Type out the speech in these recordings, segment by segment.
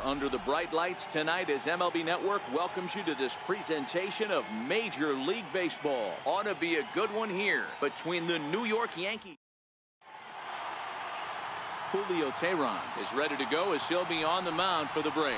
under the bright lights tonight as MLB Network welcomes you to this presentation of Major League Baseball. Ought to be a good one here between the New York Yankees. Julio Teheran is ready to go as he'll be on the mound for the Braves.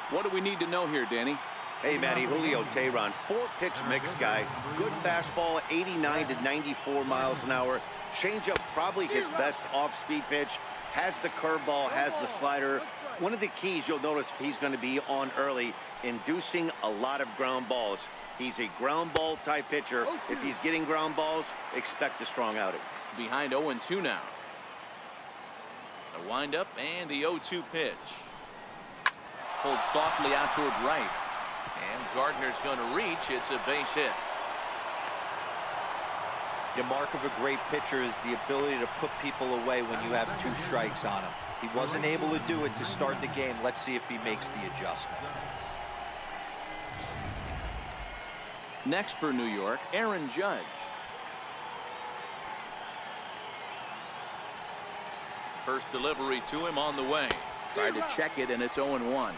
What do we need to know here, Danny? Hey, Matty, Julio Teheran, 4-pitch mix guy. Good fastball, 89 to 94 miles an hour. Changeup, probably his best off-speed pitch. Has the curveball, has the slider. One of the keys you'll notice he's going to be on early, inducing a lot of ground balls. He's a ground ball type pitcher. If he's getting ground balls, expect a strong outing. Behind 0-2 now. A windup and the 0-2 pitch. Pulled softly out toward right. And Gardner's going to reach. It's a base hit. The mark of a great pitcher is the ability to put people away when you have 2 strikes on him. He wasn't able to do it to start the game. Let's see if he makes the adjustment. Next for New York, Aaron Judge. First delivery to him on the way. Tried to check it, and it's 0-1.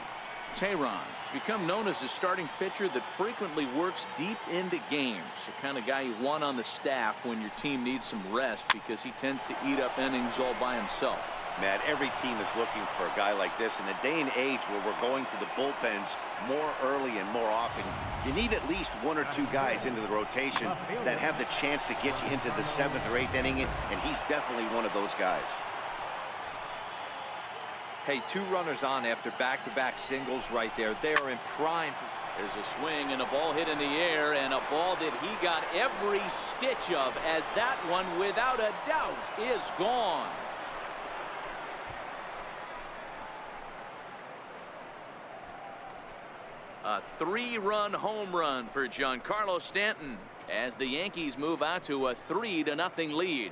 Teheran has become known as a starting pitcher that frequently works deep into games. The kind of guy you want on the staff when your team needs some rest because he tends to eat up innings all by himself. Matt, every team is looking for a guy like this. In a day and age where we're going to the bullpens more early and more often, you need at least 1 or 2 guys into the rotation that have the chance to get you into the 7th or 8th inning, and he's definitely one of those guys. Hey, 2 runners on after back-to-back singles right there. They are in prime. There's a swing and a ball hit in the air, and a ball that he got every stitch of, as that one, without a doubt, is gone. A 3-run home run for Giancarlo Stanton as the Yankees move out to a 3-0 lead.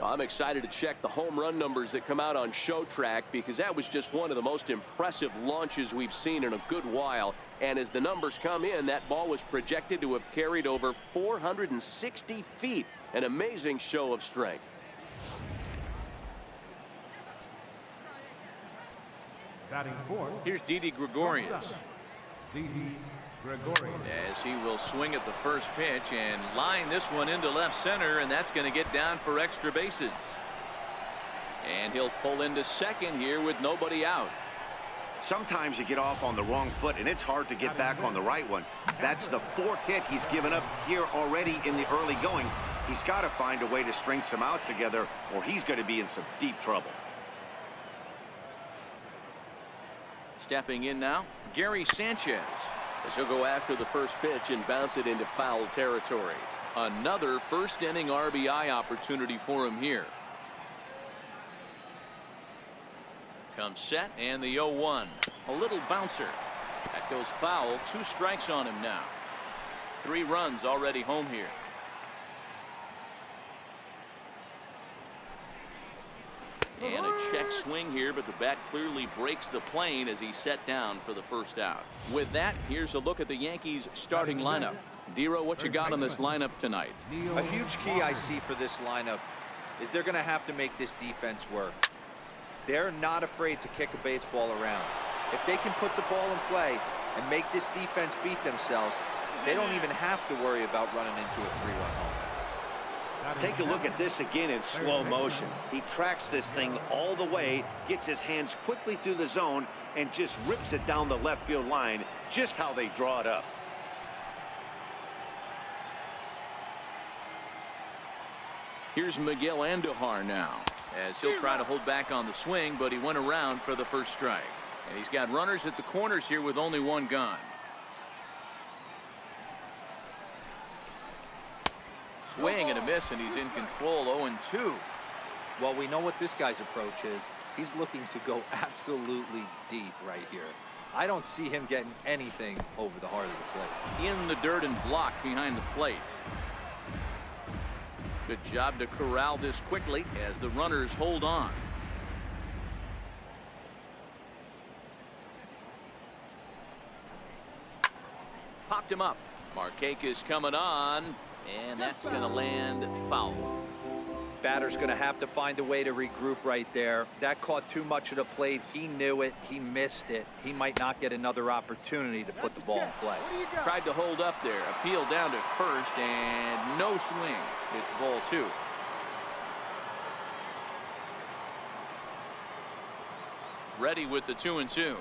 I'm excited to check the home run numbers that come out on ShowTrack because that was just one of the most impressive launches we've seen in a good while. And as the numbers come in, that ball was projected to have carried over 460 feet. An amazing show of strength. Here's Didi Gregorius. As he will swing at the first pitch and line this one into left center, and that's going to get down for extra bases. And he'll pull into second here with nobody out. Sometimes you get off on the wrong foot, and it's hard to get back on the right one. That's the 4th hit he's given up here already in the early going. He's got to find a way to string some outs together, or he's going to be in some deep trouble. Stepping in now, Gary Sanchez. As he'll go after the first pitch and bounce it into foul territory. Another first-inning RBI opportunity for him here. Comes set, and the 0-1. A little bouncer. That goes foul. 2 strikes on him now. 3 runs already home here. And a check swing here, but the bat clearly breaks the plane as he's set down for the first out. With that, here's a look at the Yankees starting lineup. Dero, what you got on this lineup tonight? A huge key I see for this lineup is they're going to have to make this defense work. They're not afraid to kick a baseball around. If they can put the ball in play and make this defense beat themselves, they don't even have to worry about running into a 3-run home. Take a look at this again in slow motion. He tracks this thing all the way, gets his hands quickly through the zone, and just rips it down the left field line, just how they draw it up. Here's Miguel Andujar now, as he'll try to hold back on the swing, but he went around for the first strike. And he's got runners at the corners here with only 1 gone. Swing and a miss, and he's in control. 0-2. Well, we know what this guy's approach is. He's looking to go absolutely deep right here. I don't see him getting anything over the heart of the plate. In the dirt and blocked behind the plate. Good job to corral this quickly as the runners hold on. popped him up. Markakis coming on, and that's going to land foul. Batter's going to have to find a way to regroup right there. That caught too much of the plate. He knew it. He missed it. He might not get another opportunity to put the ball in play. Tried to hold up there. Appeal down to first, and no swing. It's ball 2. Ready with the 2-2.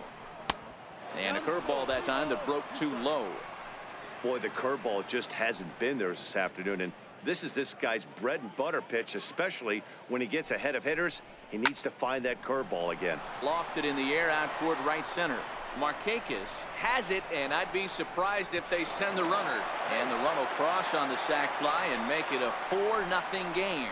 And a curveball that time that broke too low. Boy, the curveball just hasn't been there this afternoon, and this is this guy's bread and butter pitch, especially when he gets ahead of hitters. He needs to find that curveball again. Lofted in the air out toward right center. Markakis has it, and I'd be surprised if they send the runner. And the run will cross on the sac fly and make it a 4-0 game.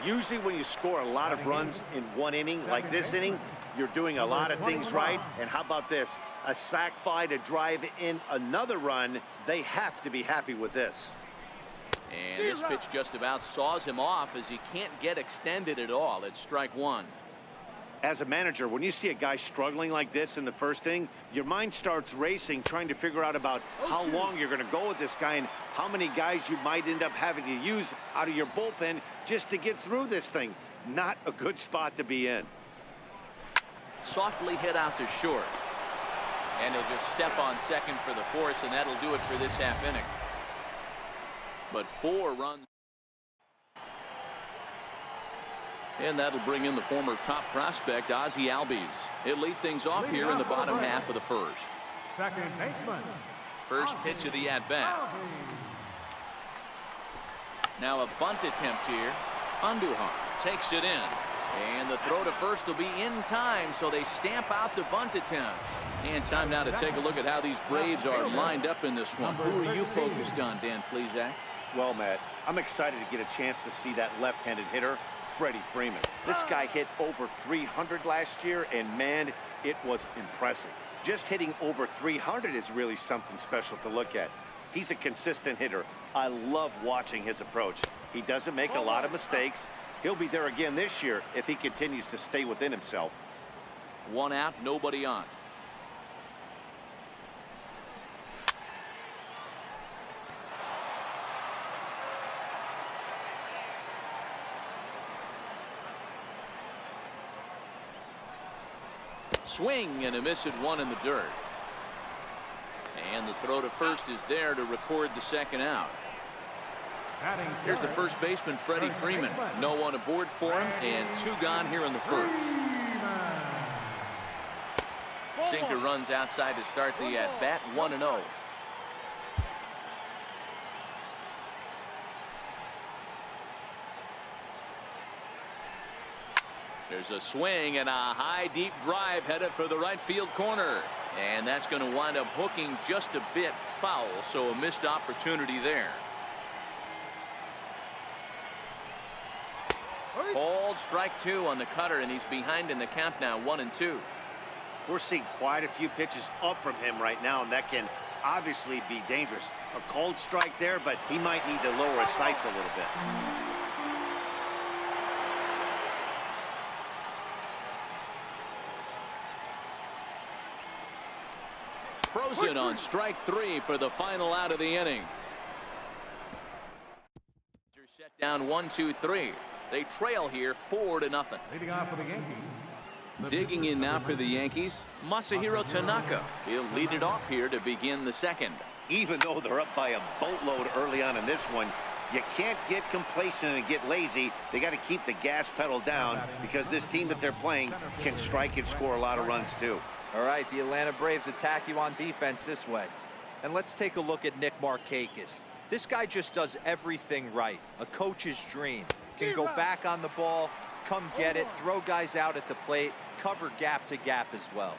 Usually when you score a lot of runs in one inning, like this inning, you're doing a lot of things right. And how about this? A sac fly to drive in another run. They have to be happy with this. And this pitch just about saws him off as he can't get extended at all. It's strike 1. As a manager, when you see a guy struggling like this in the first inning, your mind starts racing, trying to figure out about how long you're going to go with this guy and how many guys you might end up having to use out of your bullpen just to get through this thing. Not a good spot to be in. Softly hit out to short. And he'll just step on second for the force, and that'll do it for this half inning. But 4 runs. And that'll bring in the former top prospect, Ozzie Albies. He'll lead things off here in the bottom half of the first. Second baseman. First pitch of the at-bat. Now a bunt attempt here. Andujar takes it in. And the throw to first will be in time, so they stamp out the bunt attempt. And time now to take a look at how these Braves are lined up in this one. Who are you focused on, Dan Plesac? Well, Matt, I'm excited to get a chance to see that left-handed hitter, Freddie Freeman. This guy hit over 300 last year, and man, it was impressive. Just hitting over 300 is really something special to look at. He's a consistent hitter. I love watching his approach. He doesn't make a lot of mistakes. He'll be there again this year if he continues to stay within himself. 1 out, nobody on. Swing and a miss at 1 in the dirt. And the throw to first is there to record the second out. Here's the first baseman, Freddie Freeman. No one aboard for him, and 2 gone here in the first. Sinker runs outside to start the at-bat, 1-0. There's a swing and a high deep drive headed for the right field corner. And that's going to wind up hooking just a bit foul, so a missed opportunity there. Called strike 2 on the cutter, and he's behind in the count now, 1-2. We're seeing quite a few pitches up from him right now, and that can obviously be dangerous. A cold strike there, but he might need to lower his sights a little bit. Frozen on strike 3 for the final out of the inning. Set down 1-2-3. They trail here 4-0. Leading off for the Yankees. Digging in now for the Yankees, Masahiro Tanaka. He'll lead it off here to begin the second. Even though they're up by a boatload early on in this one, you can't get complacent and get lazy. They got to keep the gas pedal down because this team that they're playing can strike and score a lot of runs too. All right, the Atlanta Braves attack you on defense this way. And let's take a look at Nick Markakis. This guy just does everything right. A coach's dream. Can go back on the ball, come get it, throw guys out at the plate, cover gap to gap as well.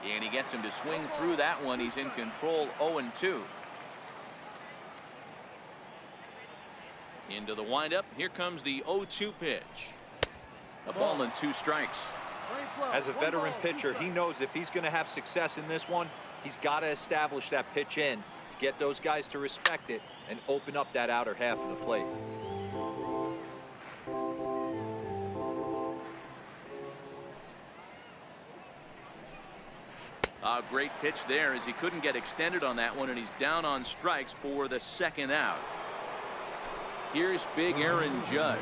And he gets him to swing through that one. He's in control, 0-2. Into the windup. Here comes the 0-2 pitch. A ball and 2 strikes. As a veteran pitcher, he knows if he's going to have success in this one, he's got to establish that pitch in to get those guys to respect it and open up that outer half of the plate. A great pitch there as he couldn't get extended on that one, and he's down on strikes for the second out. Here's big Aaron Judge.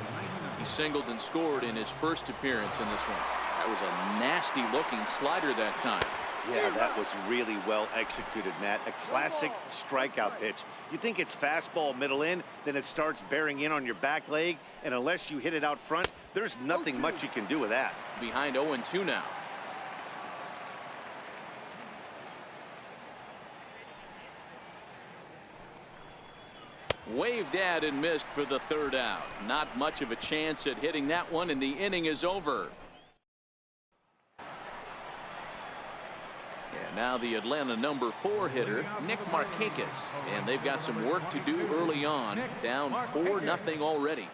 He singled and scored in his first appearance in this one. That was a nasty looking slider that time. Yeah, that was really well executed, Matt. A classic strikeout pitch. You think it's fastball middle in, then it starts bearing in on your back leg, and unless you hit it out front, there's nothing much you can do with that. Behind 0-2 now. Waved at and missed for the third out. Not much of a chance at hitting that one, and the inning is over. And now the Atlanta number 4 hitter, Nick Markakis. And they've got some work to do early on. Down 4-0 already.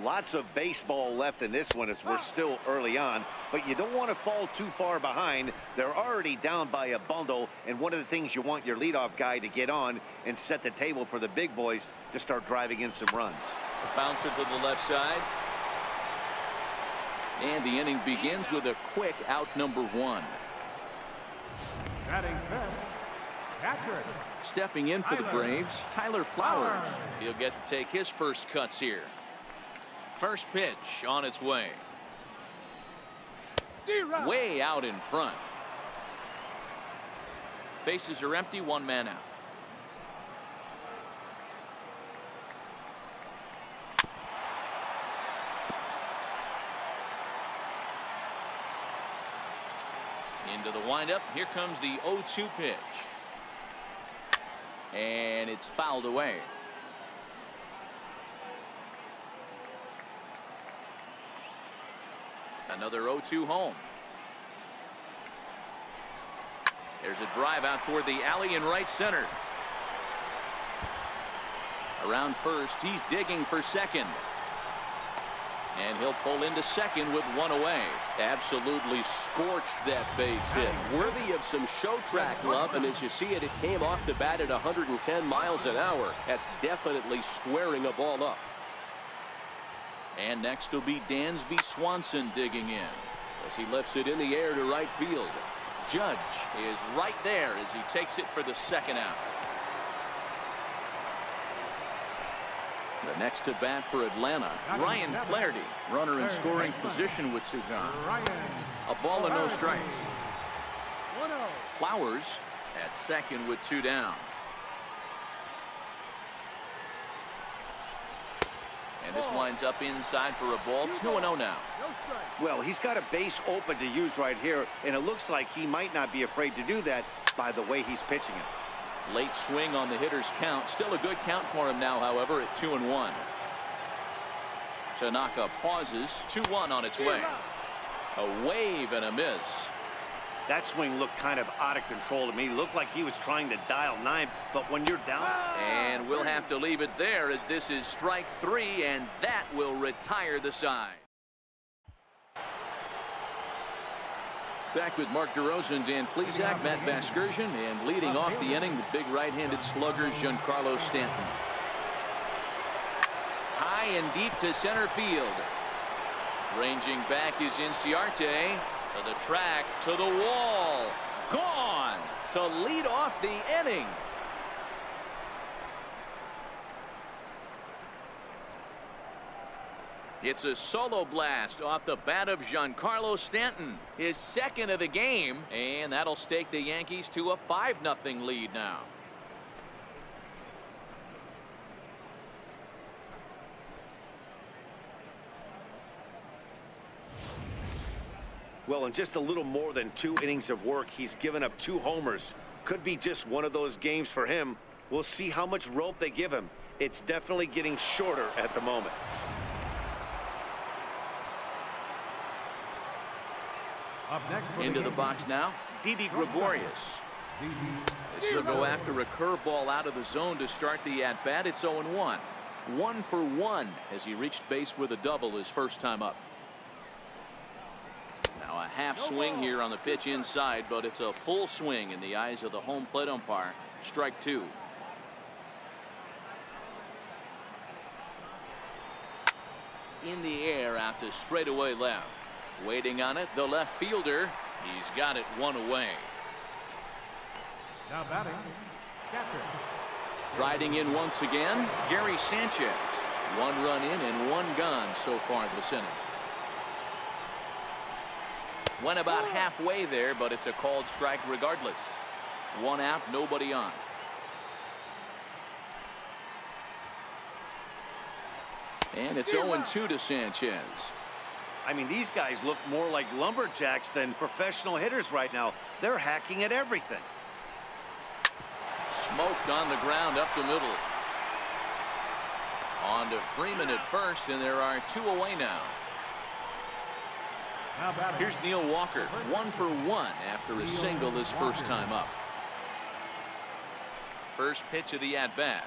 Lots of baseball left in this one as we're still early on, but you don't want to fall too far behind. They're already down by a bundle, and one of the things you want your leadoff guy to get on and set the table for the big boys to start driving in some runs. A bouncer to the left side. And the inning begins with a quick out number 1. Batting fifth, catcher. Stepping in for the Braves, Tyler Flowers. He'll get to take his first cuts here. First pitch on its way. Way out in front. Bases are empty, 1 man out. Into the windup. Here comes the 0-2 pitch. And it's fouled away. Another 0-2 home. There's a drive out toward the alley in right center. Around first, he's digging for second. And he'll pull into second with 1 away. Absolutely scorched that base hit. Worthy of some show track love, and as you see it, it came off the bat at 110 miles an hour. That's definitely squaring a ball up. And next will be Dansby Swanson digging in as he lifts it in the air to right field. Judge is right there as he takes it for the second out. The next to bat for Atlanta, Ryan Flaherty, runner in scoring position with 2 gone. A ball and no strikes. Flowers at second with 2 down. And this winds up inside for a ball. 2-0 now. Well, he's got a base open to use right here, and it looks like he might not be afraid to do that by the way he's pitching it. Late swing on the hitter's count. Still a good count for him now, however, at 2-1. Tanaka pauses. 2-1 on its way. A wave and a miss. That swing looked kind of out of control to me. Looked like he was trying to dial 9, but when you're down. And we'll have to leave it there as this is strike 3, and that will retire the side. Back with Mark DeRosa, Dan Plesac, Matt Vasgersian, and leading off the inning, the big right-handed slugger, Giancarlo Stanton. High and deep to center field. Ranging back is Inciarte. To the track, to the wall. Gone to lead off the inning. It's a solo blast off the bat of Giancarlo Stanton, his second of the game, and that'll stake the Yankees to a 5-0 lead now. Well, in just a little more than 2 innings of work, he's given up 2 homers. Could be just one of those games for him. We'll see how much rope they give him. It's definitely getting shorter at the moment. Up next for Into the box now, Didi Gregorius. This will go after a curveball out of the zone to start the at-bat. It's 0-1. 1 for 1 as he reached base with a double his first time up. Now a half swing here on the pitch inside, but it's a full swing in the eyes of the home plate umpire. Strike 2. In the air out to straightaway left. Waiting on it, the left fielder. He's got it 1 away. Now batting, catcher. Riding in once again, Gary Sanchez. 1 run in and 1 gone so far this inning. Went about halfway there, but it's a called strike regardless. 1 out, nobody on. And it's 0-2 to Sanchez. I mean, these guys look more like lumberjacks than professional hitters right now. They're hacking at everything. Smoked on the ground up the middle. On to Freeman at first, and there are 2 away now. Now batting. Here's Neil Walker, 1 for 1 after a single his first time up. First pitch of the at-bat.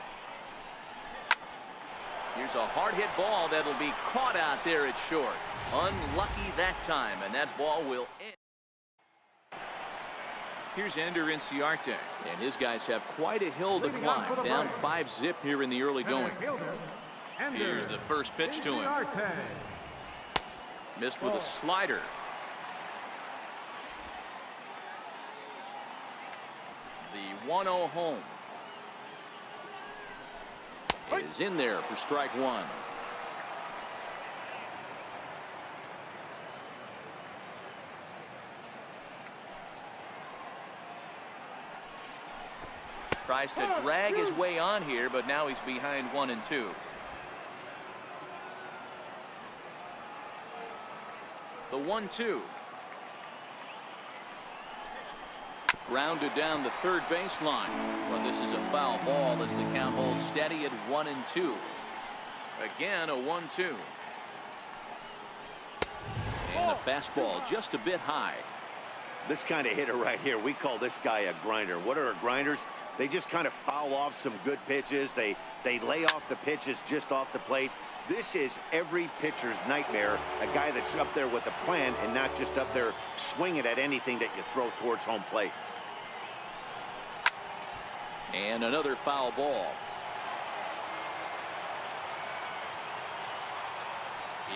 Here's a hard hit ball that'll be caught out there at short. Unlucky that time, and that ball will end. Here's Ender Inciarte, and his guys have quite a hill to climb. Down 5-zip here in the early going. Here's the first pitch to him. Missed with a slider. The 1-0 home is in there for strike 1. Tries to drag his way on here, but now he's behind 1-2. The 1-2. Grounded down the third baseline. But this is a foul ball as the count holds steady at 1-2. Again, a 1-2. And the fastball just a bit high. This kind of hitter right here, we call this guy a grinder. What are grinders? They just kind of foul off some good pitches. They lay off the pitches just off the plate. This is every pitcher's nightmare, a guy that's up there with a plan and not just up there swinging at anything that you throw towards home plate. And another foul ball.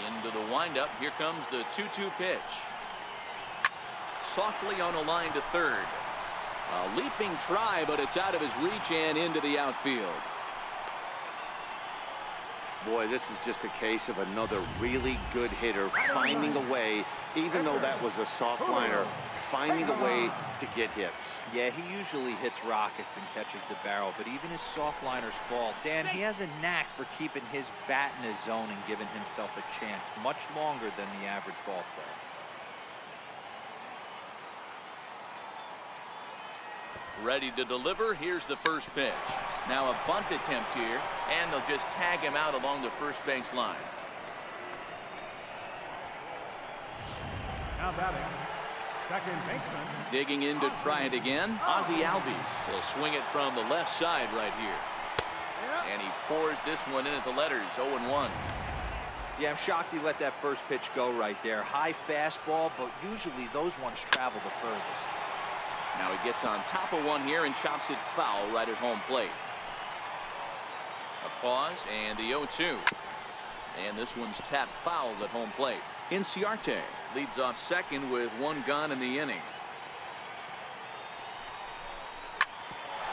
Into the windup. Here comes the 2-2 pitch. Softly on a line to third. A leaping try, but it's out of his reach and into the outfield. Boy, this is just a case of another really good hitter finding a way, even though that was a soft liner, finding a way to get hits. Yeah, he usually hits rockets and catches the barrel, but even his soft liners fall. Dan, he has a knack for keeping his bat in his zone and giving himself a chance much longer than the average ball player. Ready to deliver. Here's the first pitch. Now a bunt attempt here, and they'll just tag him out along the first base line. Now batting, second baseman. Digging in to try it again. Ozzie Albies will swing it from the left side right here. And he pours this one in at the letters, 0-1. Yeah, I'm shocked he let that first pitch go right there. High fastball, but usually those ones travel the furthest. Now he gets on top of one here and chops it foul right at home plate. A pause and the 0-2. And this one's tapped foul at home plate. Inciarte leads off second with 1 gone in the inning.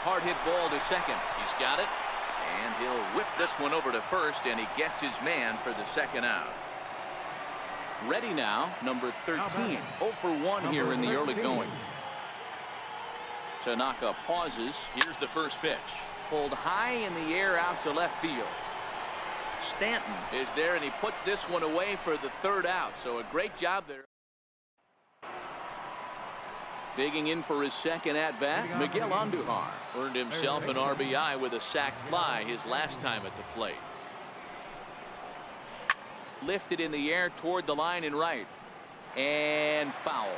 Hard hit ball to second. He's got it. And he'll whip this one over to first, and he gets his man for the second out. Ready now, number 13. 0 for 1 here in the early going. Tanaka pauses. Here's the first pitch. Pulled high in the air out to left field. Stanton is there, and he puts this one away for the third out. So a great job there. Digging in for his second at-bat, Miguel Andujar earned himself an RBI with a sac fly his last time at the plate. Lifted in the air toward the line and right. And foul.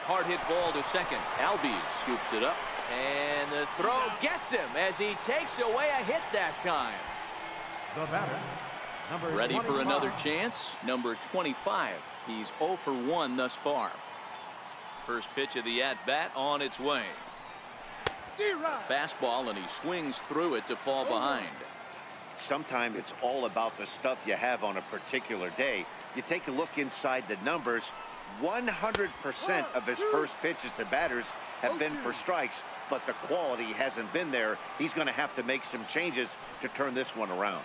Hard hit ball to second. Albies scoops it up, and the throw gets him as he takes away a hit that time. The batter, number Ready 25. for another chance. Number 25. He's 0 for 1 thus far. First pitch of the at-bat on its way. Fastball, and he swings through it to fall behind. sometimes it's all about the stuff you have on a particular day. You take a look inside the numbers, 100% of his first pitches to batters have been for strikes, but the quality hasn't been there. He's going to have to make some changes to turn this one around.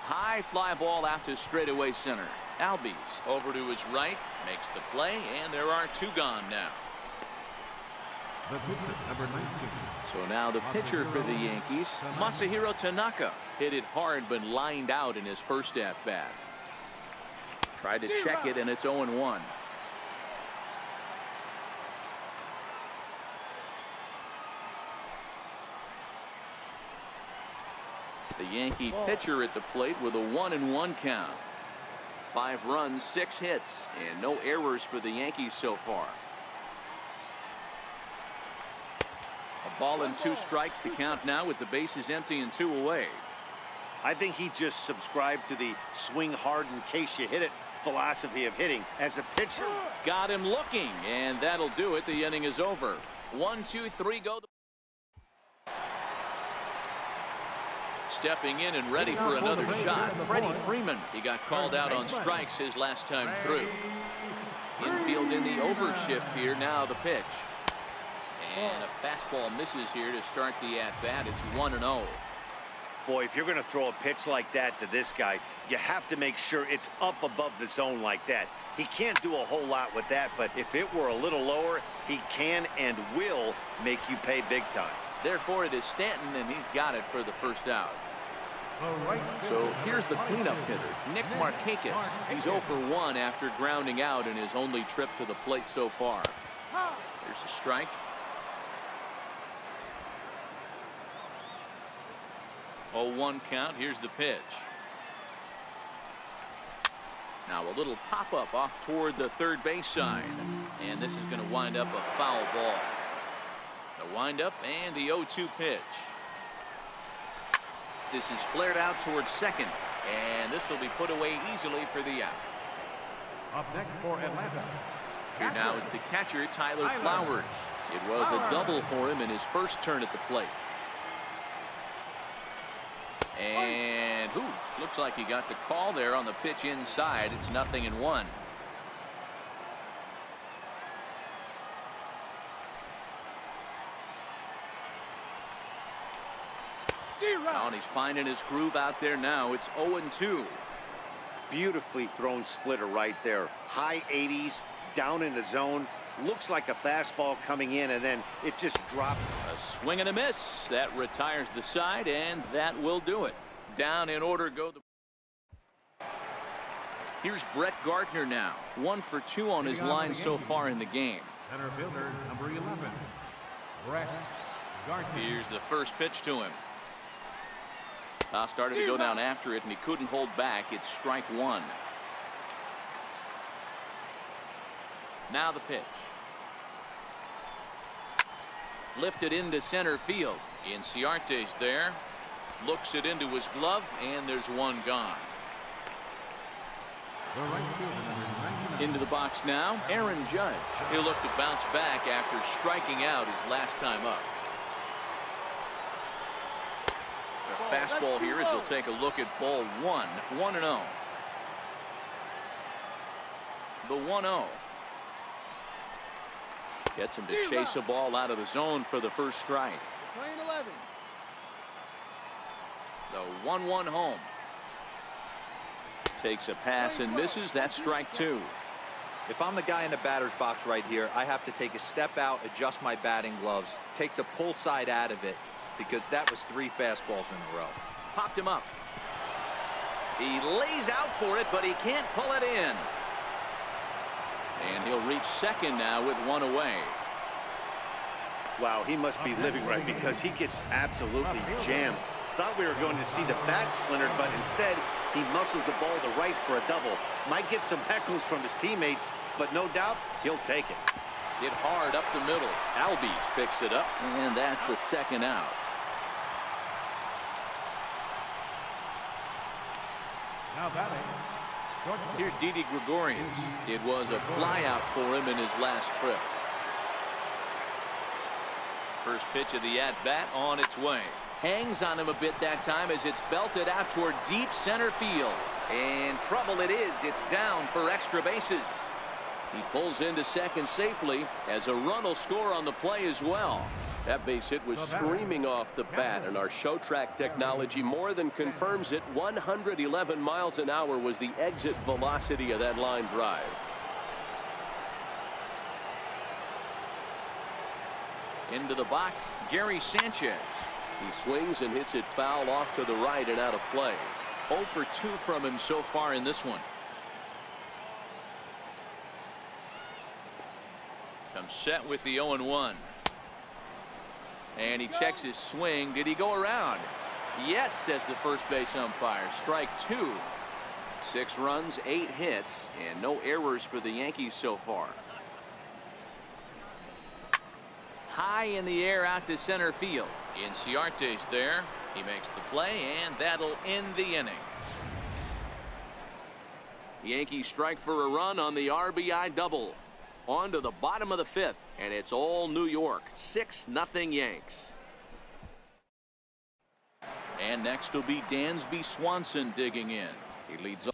High fly ball out to straightaway center. Albies over to his right, makes the play, and there are two gone now. The pitcher, number 19. So now the pitcher for the Yankees, Masahiro Tanaka, hit it hard but lined out in his first at-bat. Tried to check it, and it's 0-1. The Yankee pitcher at the plate with a 1-1 count. 5 runs, 6 hits, and no errors for the Yankees so far. A ball and 2 strikes, the count now with the bases empty and 2 away. I think he just subscribed to the swing hard in case you hit it philosophy of hitting. As a pitcher, got him looking, and that'll do it. The inning is over. 1, 2, 3 go. Stepping in and ready for another shot, Freddie Freeman. He got called out on strikes his last time through. Infield in the overshift here. Now the pitch. And a fastball misses here to start the at-bat. It's 1-0. boy, if you're going to throw a pitch like that to this guy, you have to make sure it's up above the zone like that. He can't do a whole lot with that, but if it were a little lower, he can and will make you pay big time. Therefore, it is Stanton, and he's got it for the first out. So here's the cleanup hitter, Nick Markakis. He's 0 for 1 after grounding out in his only trip to the plate so far. There's a strike. Oh, 1 count. Here's the pitch. Now a little pop-up off toward the third base side. And this is going to wind up a foul ball. The windup and the 0-2 pitch. This is flared out towards second, and this will be put away easily for the out. Up next for Atlanta. Here now is the catcher, Tyler Flowers. It was a double for him in his first turn at the plate. And looks like he got the call there on the pitch inside. It's 0-1. And he's finding his groove out there now. It's 0-2. Beautifully thrown splitter right there. High 80s, down in the zone. Looks like a fastball coming in, and then it just dropped. A swing and a miss. That retires the side, and that will do it. Down in order go the... Here's Brett Gardner now. 1 for 2 on his line so far in the game. Center fielder, number 11, Brett Gardner. Here's the first pitch to him. Started to go down after it, and he couldn't hold back. It's strike 1. Now the pitch. Lifted into center field. Inciarte's there. Looks it into his glove, and there's 1 gone. The right fielder, number 99. Into the box now, Aaron Judge. He'll look to bounce back after striking out his last time up. The fastball here as he'll take a look at ball 1. 1-0. The 1-0. Gets him to chase a ball out of the zone for the first strike. Playing 11. The 1-1 home. Takes a pass and misses. That's strike 2. If I'm the guy in the batter's box right here, I have to take a step out, adjust my batting gloves, take the pull side out of it, because that was 3 fastballs in a row. Popped him up. He lays out for it, but he can't pull it in. And he'll reach second now with 1 away. Wow, he must be living right because he gets absolutely jammed. Thought we were going to see the bat splintered, but instead he muscled the ball to right for a double. Might get some heckles from his teammates, but no doubt he'll take it. Hit hard up the middle. Albies picks it up, and that's the second out. Now batting. Here's Didi Gregorius. It was a fly out for him in his last trip. First pitch of the at-bat on its way. Hangs on him a bit that time as it's belted out toward deep center field. And trouble it is. It's down for extra bases. He pulls into second safely as a run will score on the play as well. That base hit was screaming off the bat, and our show track technology more than confirms it. 111 miles an hour was the exit velocity of that line drive. Into the box, Gary Sanchez. He swings and hits it foul off to the right and out of play. 0 for 2 from him so far in this one. Comes set with the 0-1. And he checks his swing. Did he go around? Yes, says the first base umpire. Strike 2. 6 runs, 8 hits, and no errors for the Yankees so far. High in the air out to center field. Inciarte's there. He makes the play, and that'll end the inning. Yankees strike for a run on the RBI double. On to the bottom of the 5th, and it's all New York. 6-0 Yanks. And next will be Dansby Swanson digging in. He leads off